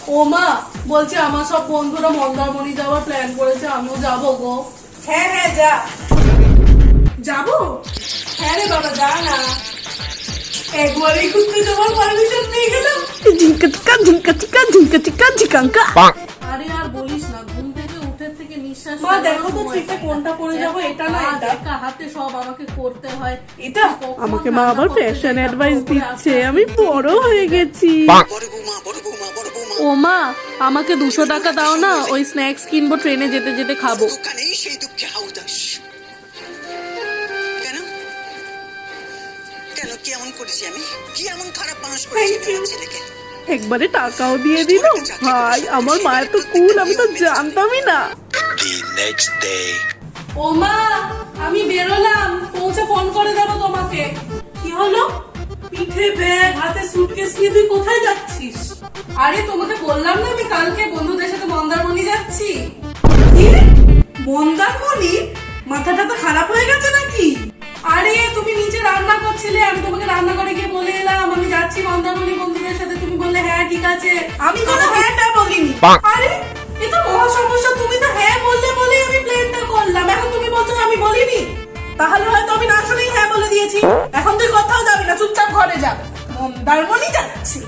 ও মা, বলছি আমার সব বন্ধুরা মন্দারমণি যাওয়ার প্ল্যান করেছে, আমিও যাবো গো। হ্যাঁ হ্যাঁ যা। যাবো? হ্যাঁ রে বাবা যা না, একবারই ঘুরতে যাওয়ার পারমিশন পেয়ে গেলাম। ঝিঙ্কা চিকা ঝিঙ্কা চিকা ঝিঙ্কা চিকা ঝিকাঙ্কা। আরে আর বলিস না, ঘুম থেকে উঠে থেকে নিঃশ্বাস মা দেখো তো ঠিকঠাক কোনটা পরে যাবো, এটা না এটা? একা হাতে সব আমাকে করতে হয়। এটা আমাকে মা আবার ফ্যাশন অ্যাডভাইস দিচ্ছে, আমি বড় হয়ে গেছি। ও মা, আমাকে 200 টাকা দাও না, ওই স্ন্যাক্স কিনবো, ট্রেনে যেতে যেতে খাবো। দোকানেই সেই দুঃখে হাউদাস। কেন কেন কি এমন করেছি আমি? কি এমন খারাপ মানুষ করেছি আমার ছেলেকে? একবারে টাকাও দিয়ে দিল। ভাই আমার মা এত কুল, আমি তো জানতামই না। The next day. ও মা, আমি বেরোলাম, পৌঁছে ফোন করে দেবো তোমাকে। কি হলো? পিঠে ব্যাগ, হাতে সুটকেস নিয়ে তুই কোথায় যাচ্ছিস? আরে তোমাকে বললাম না আমি কালকে বন্ধুদের সাথে মন্দারমণি যাচ্ছি। কি? মন্দারমণি? মাথাটা তো খারাপ হয়ে গেছে নাকি? আরে তুমি নিচে রান্না করছিলে, আমি তোমাকে রান্নাঘরে গিয়ে বলে এলাম আমি যাচ্ছি মন্দারমণি বন্ধুদের সাথে, তুমি বললে হ্যাঁ ঠিক আছে। আমি কোনো হ্যাঁটা বলিনি। আরে এ তো মহা সমস্যা, তুমি তো হ্যাঁ বললে বলেই আমি প্লেনটা করলাম, এখন তুমি বলছো আমি বলিনি। তাহলে হয়তো আমি না শুনেই হ্যাঁ বলে দিয়েছি। এখন তুই কোথাও যাবি না, চুপচাপ ঘরে যা। মন্দারমণি যাচ্ছি।